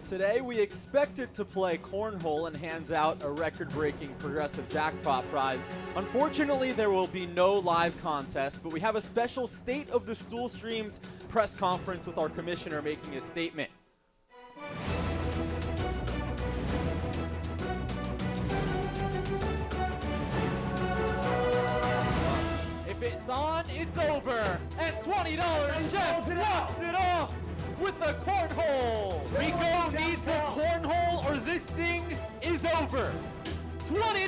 today we expected to play cornhole and hands out a record-breaking progressive jackpot prize. Unfortunately, there will be no live contest, but we have a special State of the Stool Streams press conference with our commissioner making a statement. If it's on, it's over. And $20, Jeff walks it off with a cornhole. Rico needs a cornhole or this thing is over. $20!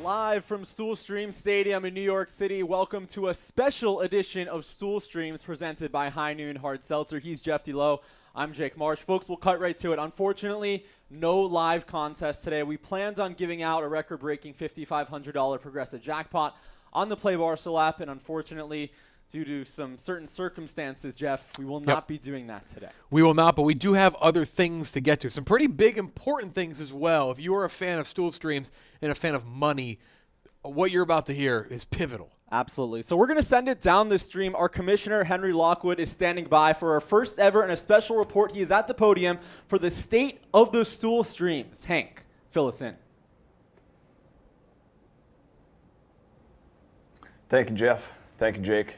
Live from Stool Streams Stadium in New York City, welcome to a special edition of Stool Streams presented by High Noon Hard Seltzer. He's Jeff Delow. I'm Jake Marsh. Folks, we'll cut right to it. Unfortunately, no live contest today. We planned on giving out a record-breaking $5,500 progressive jackpot on the Play Barstool app, and unfortunately, due to some certain circumstances, Jeff, we will not be doing that today. We will not, but we do have other things to get to. Some pretty big, important things as well. If you are a fan of Stool Streams and a fan of money, what you're about to hear is pivotal. Absolutely. So we're going to send it down the stream. Our commissioner, Henry Lockwood, is standing by for our first ever and a special report. He is at the podium for the State of the Stool Streams. Hank, fill us in. Thank you, Jeff. Thank you, Jake.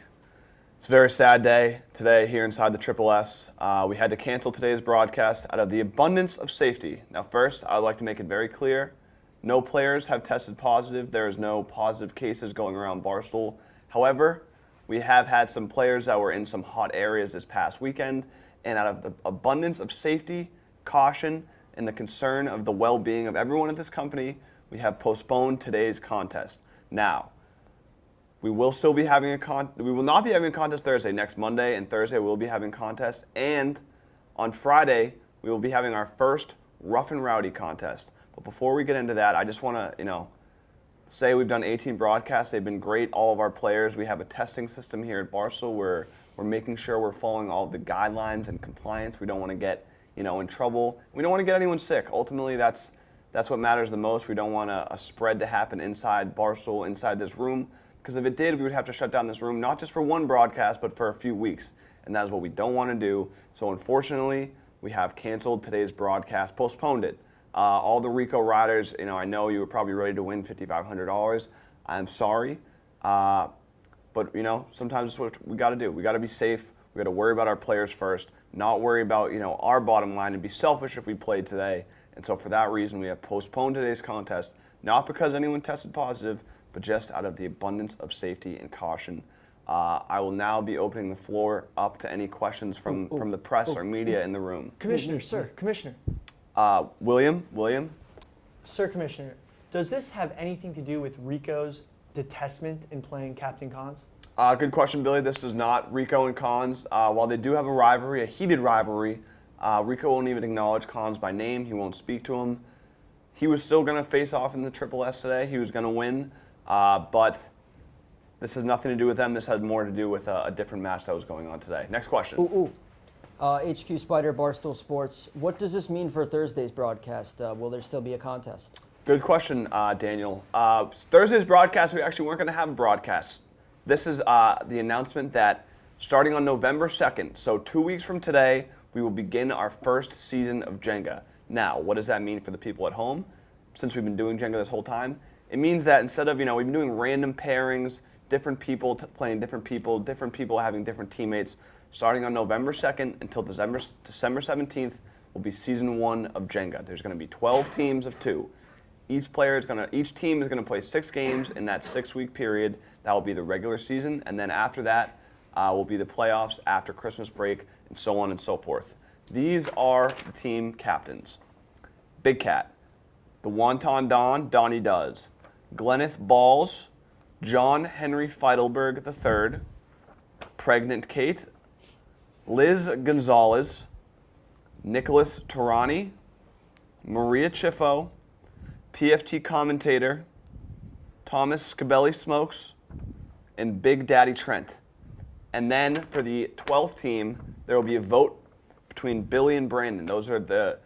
It's a very sad day today here inside the Triple S. We had to cancel today's broadcast out of the abundance of safety. Now, first, I'd like to make it very clear, no players have tested positive. There is no positive cases going around Barstool. However, we have had some players that were in some hot areas this past weekend, and out of the abundance of safety, caution, and the concern of the well-being of everyone at this company, we have postponed today's contest. Now, we will still be having we will not be having a contest Thursday. Next Monday and Thursday we'll be having contests, and on Friday we will be having our first Rough and Rowdy contest. But before we get into that, I just want to, say we've done 18 broadcasts. They've been great, all of our players. We have a testing system here at Barstool where we're making sure we're following all the guidelines and compliance. We don't want to get, in trouble. We don't want to get anyone sick. Ultimately, that's what matters the most. We don't want a spread to happen inside Barstool, inside this room. Because if it did, we would have to shut down this room, not just for one broadcast, but for a few weeks. And that is what we don't want to do. So unfortunately, we have canceled today's broadcast, postponed it. All the Rico riders, I know you were probably ready to win $5,500. I'm sorry. But, sometimes it's what we got to do. We got to be safe. We got to worry about our players first, not worry about, our bottom line, and be selfish if we played today. And so for that reason, we have postponed today's contest, not because anyone tested positive, but just out of the abundance of safety and caution. I will now be opening the floor up to any questions from the press or media in the room. Commissioner, Commissioner. William? Sir, Commissioner, does this have anything to do with Rico's detestment in playing Captain Cons? Good question, Billy. This is not Rico and Cons. While they do have a rivalry, a heated rivalry, Rico won't even acknowledge Cons by name. He won't speak to him. He was still going to face off in the Triple S today. He was going to win. But this has nothing to do with them. This had more to do with a different match that was going on today. Next question. HQ Spider, Barstool Sports. What does this mean for Thursday's broadcast? Will there still be a contest? Good question, Daniel. Thursday's broadcast, we actually weren't going to have a broadcast. This is the announcement that starting on November 2nd, so 2 weeks from today, we will begin our first season of Jenga. Now, what does that mean for the people at home? Since we've been doing Jenga this whole time, it means that instead of, we've been doing random pairings, different people playing different people having different teammates, starting on November 2nd until December 17th will be season 1 of Jenga. There's going to be 12 teams of 2. Each team is going to play 6 games in that 6-week period. That will be the regular season, and then after that will be the playoffs after Christmas break, and so on and so forth. These are the team captains. Big Cat, the Wonton Don, Donnie Does. Glenneth Balls, John Henry Feidelberg III, Pregnant Kate, Liz Gonzalez, Nicholas Tarani, Maria Chiffo, PFT commentator, Thomas Scabelli Smokes, and Big Daddy Trent. And then for the 12th team, there will be a vote between Billy and Brandon. Those are the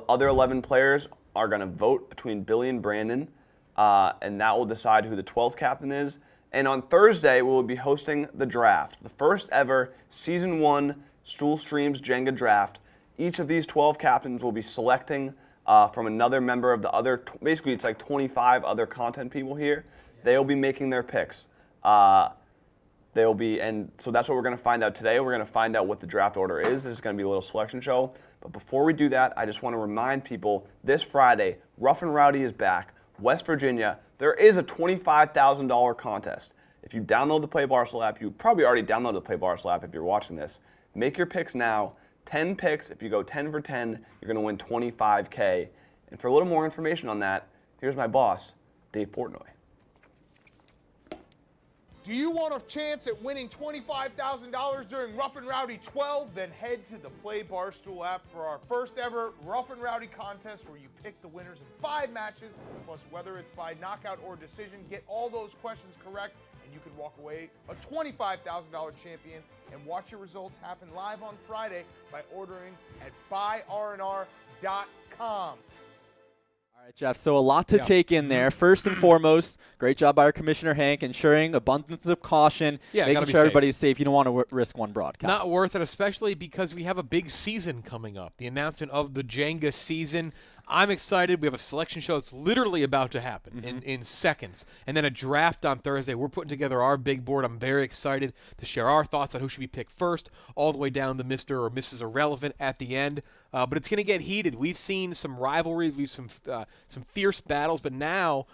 other 11 players are going to vote between Billy and Brandon, and that will decide who the 12th captain is. And on Thursday, we will be hosting the draft, the first ever Season 1 Stool Streams Jenga draft. Each of these 12 captains will be selecting from another member of the other, basically it's like 25 other content people here. They will be making their picks. And so that's what we're going to find out today. We're going to find out what the draft order is. This is going to be a little selection show. But before we do that, I just want to remind people, this Friday, Rough and Rowdy is back. West Virginia, there is a $25,000 contest. If you download the Play Barstool app, you probably already downloaded the Play Barstool app if you're watching this. Make your picks now. 10 picks. If you go 10 for 10, you're going to win $25K. And for a little more information on that, here's my boss, Dave Portnoy. Do you want a chance at winning $25,000 during Rough and Rowdy 12? Then head to the Play Barstool app for our first ever Rough and Rowdy contest where you pick the winners in 5 matches, plus whether it's by knockout or decision. Get all those questions correct, and you can walk away a $25,000 champion. And watch your results happen live on Friday by ordering at buyrnr.com. All right, Jeff, so a lot to take in there. First and foremost, great job by our Commissioner Hank ensuring abundance of caution, making sure everybody's safe. You don't want to risk one broadcast. Not worth it, especially because we have a big season coming up. The announcement of the Jenga season. I'm excited. We have a selection show that's literally about to happen in seconds. And then a draft on Thursday. We're putting together our big board. I'm very excited to share our thoughts on who should be picked first, all the way down to Mr. or Mrs. Irrelevant at the end. But it's going to get heated. We've seen some rivalries. We've seen some fierce battles. But now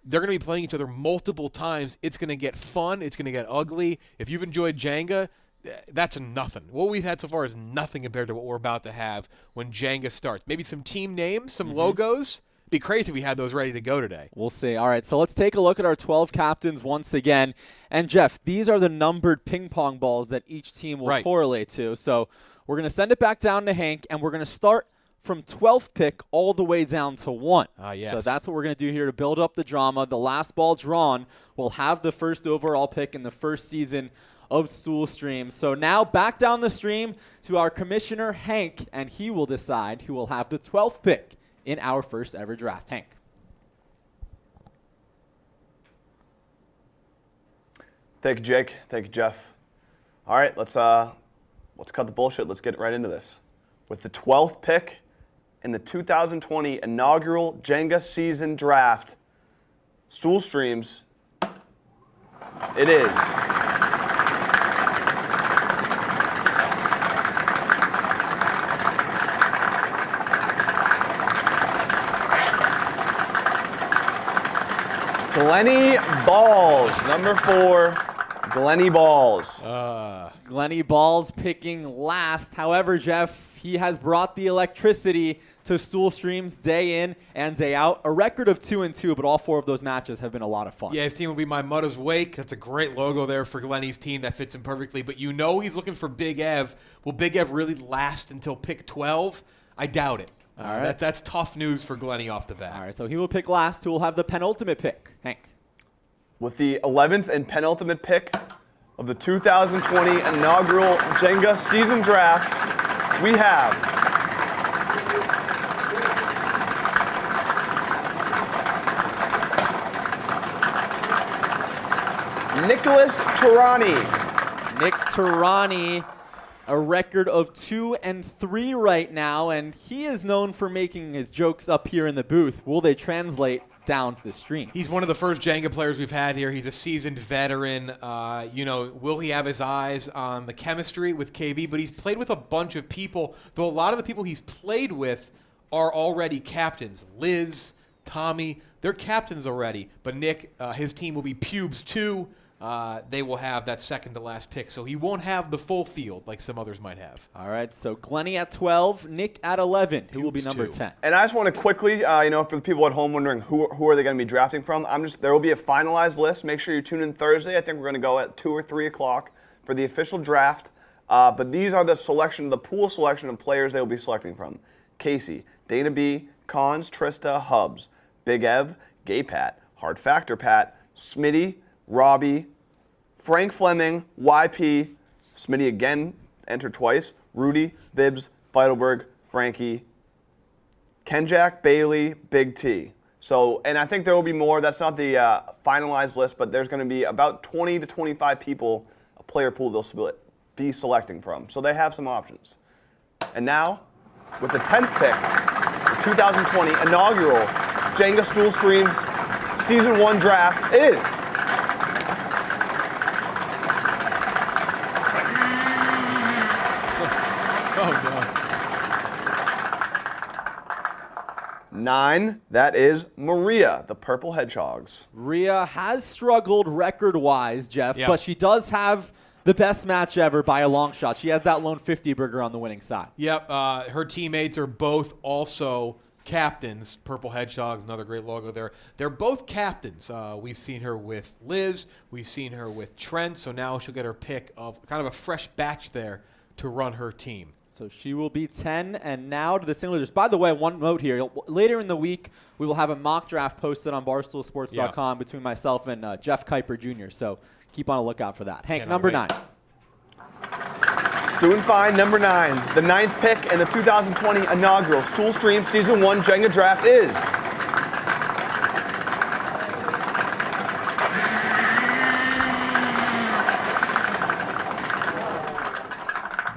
they're going to be playing each other multiple times. It's going to get fun. It's going to get ugly. If you've enjoyed Jenga, that's nothing. What we've had so far is nothing compared to what we're about to have when Jenga starts. Maybe some team names, some logos. It'd be crazy if we had those ready to go today. We'll see. All right, so let's take a look at our 12 captains once again. And, Jeff, these are the numbered ping pong balls that each team will correlate to. So we're going to send it back down to Hank, and we're going to start from 12th pick all the way down to 1. Yes. So that's what we're going to do here to build up the drama. The last ball drawn will have the first overall pick in the first season of Stool Streams. So now back down the stream to our Commissioner Hank, and he will decide who will have the 12th pick in our first ever draft. Hank. Thank you, Jake. Thank you, Jeff. All right, let's cut the bullshit. Let's get right into this. With the 12th pick in the 2020 inaugural Jenga season draft, Stool Streams, it is Glenny Balls, number 4, Glenny Balls. Glenny Balls picking last. However, Jeff, he has brought the electricity to Stool Streams day in and day out. A record of 2-2, but all 4 of those matches have been a lot of fun. Yeah, his team will be My Mudda's Wake. That's a great logo there for Glenny's team. That fits him perfectly. But you know he's looking for Big Ev. Will Big Ev really last until pick 12? I doubt it. All right. That's tough news for Glenny off the bat. All right, so he will pick last. Who will have the penultimate pick? Hank. With the 11th and penultimate pick of the 2020 inaugural Jenga season draft, we have Nicholas Tarani. Nick Tarani, a record of 2-3 right now, and he is known for making his jokes up here in the booth. Will they translate down the stream? He's one of the first Jenga players we've had here. He's a seasoned veteran. Will he have his eyes on the chemistry with KB? But he's played with a bunch of people, though a lot of the people he's played with are already captains. Liz, Tommy, they're captains already. But Nick, his team will be Pubes 2. They will have that second to last pick, so he won't have the full field like some others might have. All right, so Glenny at 12, Nick at 11. Who will be number 10? And I just want to quickly, for the people at home wondering who are they going to be drafting from, there will be a finalized list. Make sure you tune in Thursday. I think we're going to go at 2 or 3 o'clock for the official draft. But these are the pool selection of players they will be selecting from. Casey, Dana B, Cons, Trista, Hubs, Big Ev, Gay Pat, Hard Factor Pat, Smitty, Robbie, Frank Fleming, YP, Smitty again, entered twice, Rudy, Bibbs, Feidelberg, Frankie, Kenjack, Bailey, Big T. So, and I think there will be more. That's not the finalized list, but there's going to be about 20 to 25 people, a player pool they'll be selecting from. So they have some options. And now, with the 10th pick, the 2020 inaugural Jenga Stool Streams Season 1 draft is... Oh, 9, that is Maria, the Purple Hedgehogs. Rhea has struggled record-wise, Jeff, Yeah. but she does have the best match ever by a long shot. She has that lone 50-burger on the winning side. Yep, her teammates are both also captains. Purple Hedgehogs, another great logo there. They're both captains. We've seen her with Liz. We've seen her with Trent. So now she'll get her pick of kind of a fresh batch there to run her team. So she will be 10, and now to the singlers. By the way, one note here. Later in the week, we will have a mock draft posted on BarstoolSports.com between myself and Jeff Kuiper Jr., so keep on a lookout for that. Hank, number 9. Doing fine, number 9. The 9th pick in the 2020 inaugural Stool Stream Season 1 Jenga Draft is...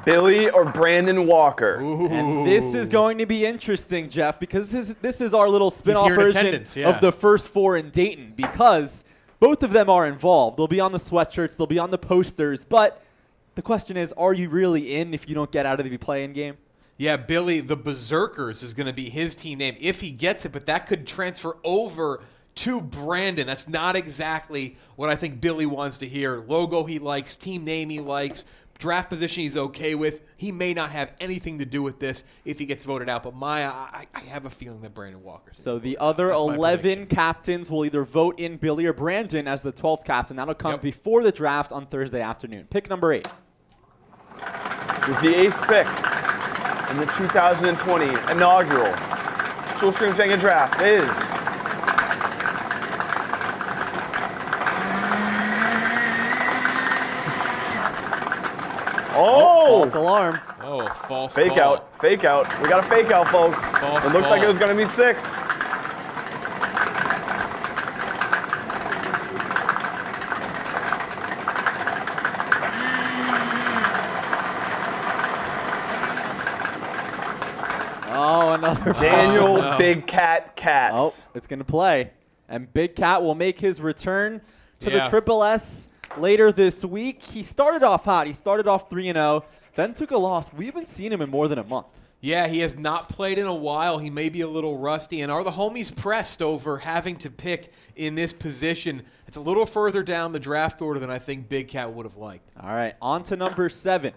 Billy or Brandon Walker. And this is going to be interesting, Jeff, because this is our little spin-off here in version attendance, yeah. of the first 4 in Dayton, because both of them are involved. They'll be on the sweatshirts, they'll be on the posters, but the question is, are you really in if you don't get out of the play-in game? Yeah, Billy, the Berserkers is going to be his team name if he gets it, but that could transfer over to Brandon. That's not exactly what I think Billy wants to hear. Logo he likes, team name he likes, draft position he's okay with. He may not have anything to do with this if he gets voted out, but I have a feeling that Brandon Walker's. So the other That's my 11 prediction. captains will either vote in Billy or Brandon as the 12th captain. That'll come before the draft on Thursday afternoon. Pick number 8. With the 8th pick in the 2020 inaugural Stool Stream Jenga Draft is... Oh! False alarm. Oh, false Fake call. out. Fake out. We got a fake out, folks. False It looked like call. it was going to be 6. Oh, another Daniel false. Big Cat Katz. Oh, it's going to play. And Big Cat will make his return to the Triple S later this week. He started off hot. He started off 3-0, then took a loss. We haven't seen him in more than a month. Yeah, he has not played in a while. He may be a little rusty. And are the homies pressed over having to pick in this position? It's a little further down the draft order than I think Big Cat would have liked. All right, on to number 7.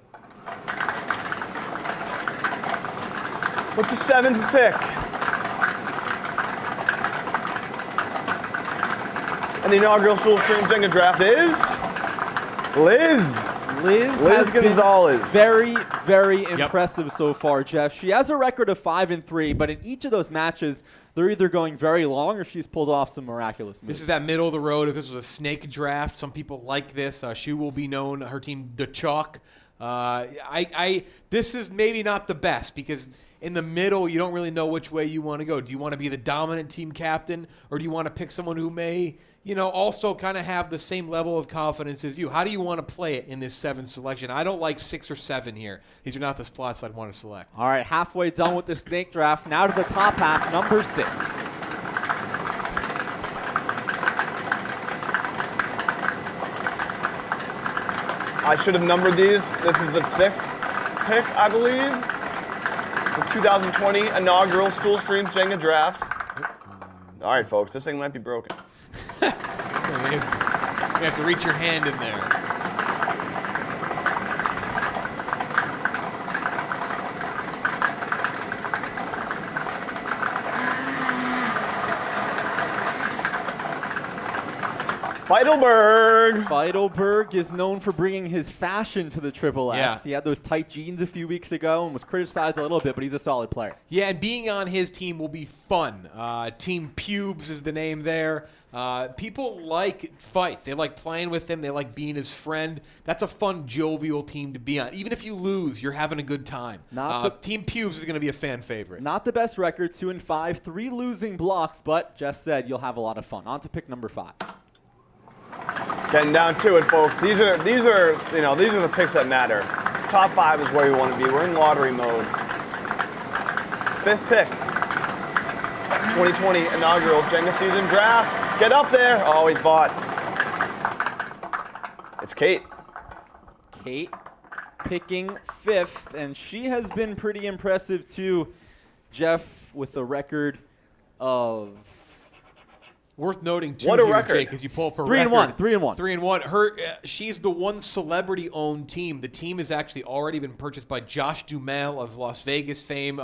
What's the 7th pick? And the inaugural Stool Stream Jenga Draft is... Liz Liz has Gonzalez. been very, very impressive so far, Jeff. She has a record of 5-3, but in each of those matches, they're either going very long or she's pulled off some miraculous moves. This is that middle of the road. If this was a snake draft, some people like this. She will be known, her team, the Chalk. This is maybe not the best because in the middle, you don't really know which way you want to go. Do you want to be the dominant team captain, or do you want to pick someone who may, also kind of have the same level of confidence as you? How do you want to play it in this 7 selection? I don't like 6 or 7 here. These are not the spots I'd want to select. All right, halfway done with the snake draft. Now to the top half, number 6. I should have numbered these. This is the 6th pick, I believe. The 2020 inaugural Stool Streams Jenga Draft. All right, folks, this thing might be broken. You have to reach your hand in there. Feidelberg is known for bringing his fashion to the Triple S. Yeah. He had those tight jeans a few weeks ago and was criticized a little bit, but he's a solid player. Yeah, and being on his team will be fun. Team Pubes is the name there. People like fights. They like playing with him. They like being his friend. That's a fun, jovial team to be on. Even if you lose, you're having a good time. Team Pubes is going to be a fan favorite. Not the best record, 2-5, 3 losing blocks, but Jeff said you'll have a lot of fun. On to pick number 5. Getting down to it, folks. These are the picks that matter. Top 5 is where we want to be. We're in lottery mode. 5th pick. 2020 inaugural Jenga season draft. Get up there. Oh, he's bought. It's Kate. Kate picking 5th, and she has been pretty impressive too, Jeff, with a record of... Worth noting too, What a here, record. Jake, as you pull up her 3-1. record. 3-1. 3-1. She's the one celebrity-owned team. The team has actually already been purchased by Josh Duhamel of Las Vegas fame,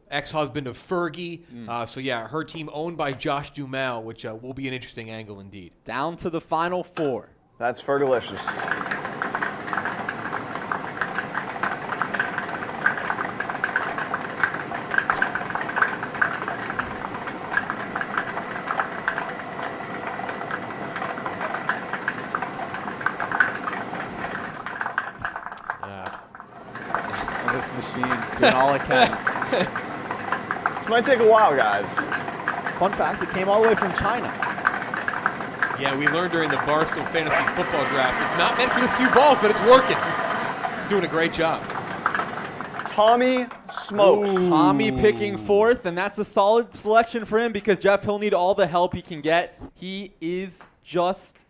ex-husband of Fergie. So yeah, her team owned by Josh Duhamel, which will be an interesting angle indeed. Down to the final 4. That's Fergalicious. This machine doing all it can. This might take a while, guys. Fun fact, it came all the way from China. Yeah, we learned during the Barstool Fantasy Football Draft, it's not meant for the stew balls, but it's working. It's doing a great job. Tommy Smokes. Tommy picking 4th, and that's a solid selection for him because Jeff, he'll need all the help he can get. He is just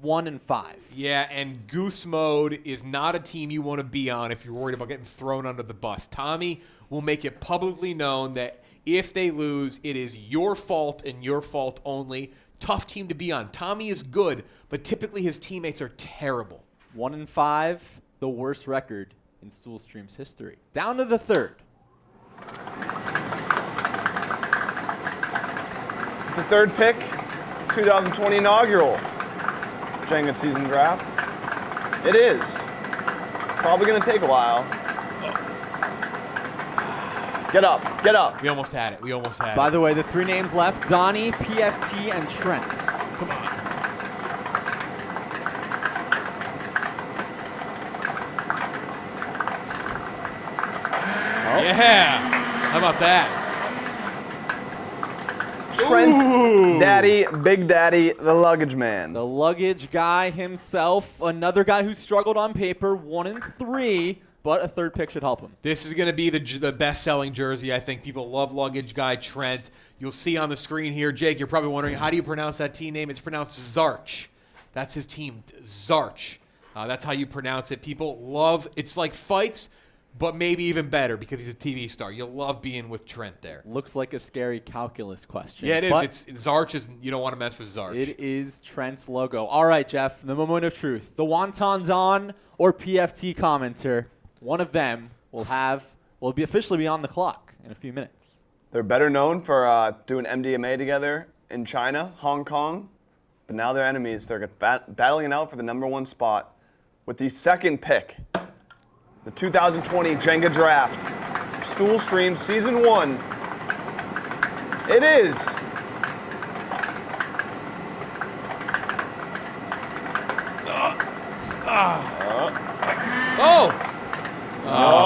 1-5. Yeah, and Goose Mode is not a team you want to be on if you're worried about getting thrown under the bus. Tommy will make it publicly known that if they lose, it is your fault and your fault only. Tough team to be on. Tommy is good, but typically his teammates are terrible. 1-5, the worst record in Stool Stream's history. Down to the 3rd. The 3rd pick, 2020 inaugural Jenga season draft. It is. Probably going to take a while. Get up. Get up. We almost had it. We almost had By it. the way, the 3 names left, Donnie, PFT, and Trent. Come on. Yeah. How about that? Trent, Daddy, Big Daddy, the luggage man. The luggage guy himself, another guy who struggled on paper, 1-3, but a 3rd pick should help him. This is going to be the best-selling jersey. I think people love luggage guy Trent. You'll see on the screen here, Jake, you're probably wondering, how do you pronounce that team name? It's pronounced Zarch. That's his team, Zarch. That's how you pronounce it. People love, it's like fights, but maybe even better because he's a TV star. You'll love being with Trent there. Looks like a scary calculus question. Yeah, it is. but It's Zarch is, you don't want to mess with Zarch. It is Trent's logo. All right, Jeff, the moment of truth. The wontons on or PFT commenter, one of them will be officially be on the clock in a few minutes. They're better known for doing MDMA together in China, Hong Kong, but now they're enemies. They're battling it out for the #1 spot with the 2nd pick, the 2020 Jenga Draft, Stool Stream Season 1. It is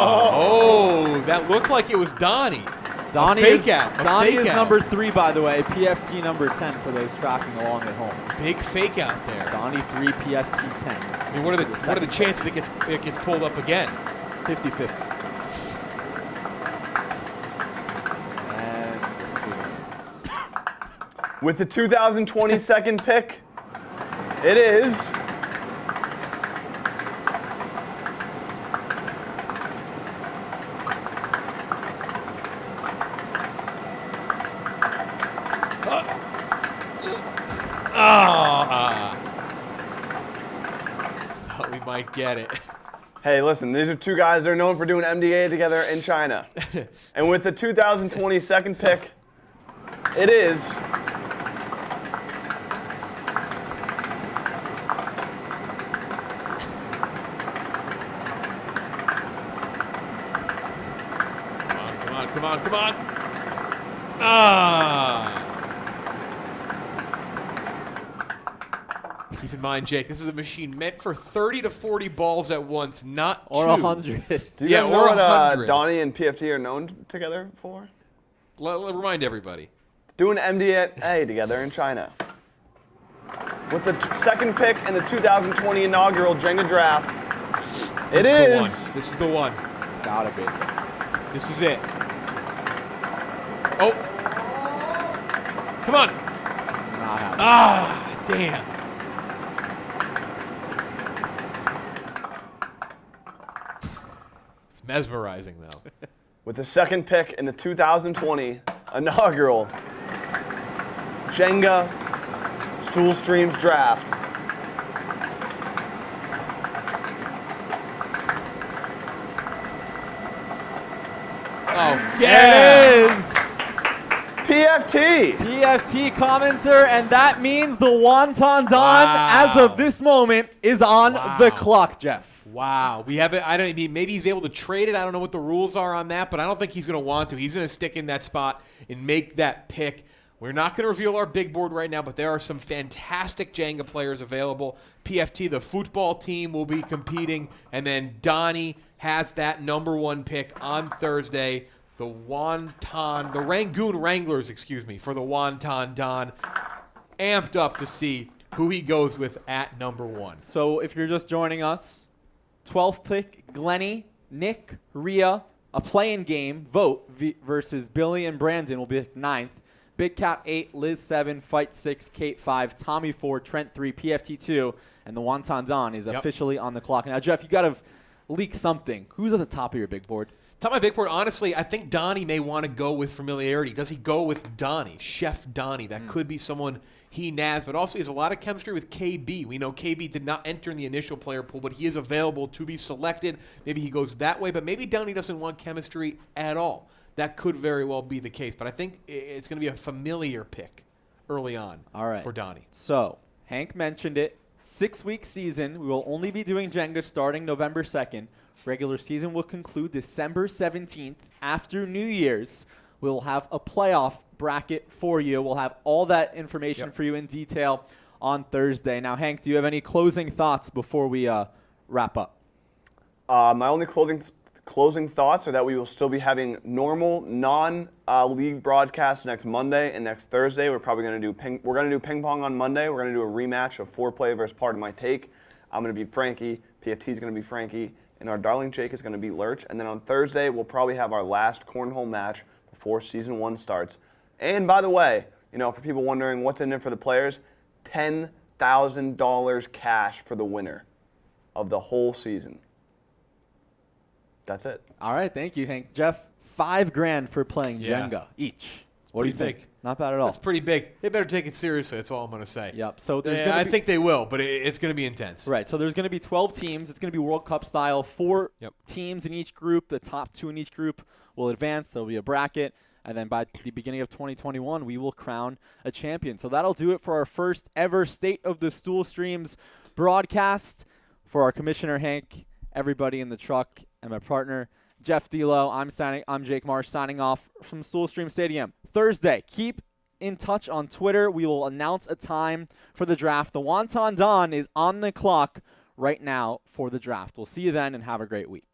Oh, that looked like it was Donnie. Donnie fake is, out. A Donnie fake is out. number 3, by the way. PFT number 10 for those tracking along at home. Big fake out there. Donnie 3, PFT 10. I mean, what are the chances it gets pulled up again? 50-50. And let's see this. with the 2020 2nd pick. It is Thought we might get it. Hey, listen, these are 2 guys that are known for doing MDA together in China. And with the 2020 2nd pick, it is Come on, come on. Ah. Keep in mind, Jake, this is a machine meant for 30 to 40 balls at once, not Or 100. 100. Do you Yeah, guys know or what 100. Donnie and PFT are known together for? Remind everybody. Doing MDA together in China. With the second pick in the 2020 inaugural Jenga draft, it is. This is the one. It's gotta be. This is it. Oh. Come on. Not happening. Ah, damn. It's mesmerizing, though. With the second pick in the 2020 inaugural Jenga Stool Streams draft. Oh, There it is. PFT. PFT commenter, and that means the Wonton Don, Wow. as of this moment, is on the Wow. clock, Jeff. Wow. We haven't, I don't mean, maybe he's able to trade it. I don't know what the rules are on that, but I don't think he's going to want to. He's going to stick in that spot and make that pick. We're not going to reveal our big board right now, but there are some fantastic Jenga players available. PFT, the football team, will be competing, and then Donnie has that number one pick on Thursday. The Rangoon Wranglers, for the Wonton Don. Amped up to see who he goes with at number one. So if you're just joining us, 12th pick, Glennie, Nick, Rhea, a play-in game, vote versus Billy and Brandon will be 9th. Big Cat 8, Liz 7, Fight 6, Kate 5, Tommy 4, Trent 3, PFT 2, and the Wonton Don is officially on the clock. Now, Jeff, you got to leak something. Who's at the top of your big board? Top of my big board, honestly, I think Donnie may want to go with familiarity. Does he go with Donnie, Chef Donnie? That could be someone he nabbs, but also he has a lot of chemistry with KB. We know KB did not enter in the initial player pool, but he is available to be selected. Maybe he goes that way, but maybe Donnie doesn't want chemistry at all. That could very well be the case, but I think it's going to be a familiar pick early on for Donnie. So, Hank mentioned it. 6-week season. We will only be doing Jenga starting November 2nd. Regular season will conclude December 17th. After New Year's, we'll have a playoff bracket for you. We'll have all that information for you in detail on Thursday. Now, Hank, do you have any closing thoughts before we wrap up? My only closing thoughts are that we will still be having normal non-league broadcasts next Monday and next Thursday. We're probably going to do we're going to do ping pong on Monday. We're going to do a rematch of foreplay versus Part of My Take. I'm going to be Frankie. PFT is going to be Frankie. And our darling Jake is going to be Lurch. And then on Thursday, we'll probably have our last cornhole match before Season 1 starts. And by the way, for people wondering what's in it for the players, $10,000 cash for the winner of the whole season. That's it. All right, thank you, Hank. Jeff, $5,000 for playing Jenga each. What do you think? Big. Not bad at all. That's pretty big. They better take it seriously. That's all I'm going to say. Yep. So I think they will, but it's going to be intense. Right. So there's going to be 12 teams. It's going to be World Cup style. 4 teams in each group. The top 2 in each group will advance. There'll be a bracket. And then by the beginning of 2021, we will crown a champion. So that'll do it for our first ever State of the Stool Streams broadcast. For our Commissioner Hank, everybody in the truck, and my partner, Jeff D'Lo, I'm Jake Marsh signing off from Stool Stream Stadium. Thursday, keep in touch on Twitter. We will announce a time for the draft. The Wonton Don is on the clock right now for the draft. We'll see you then, and have a great week.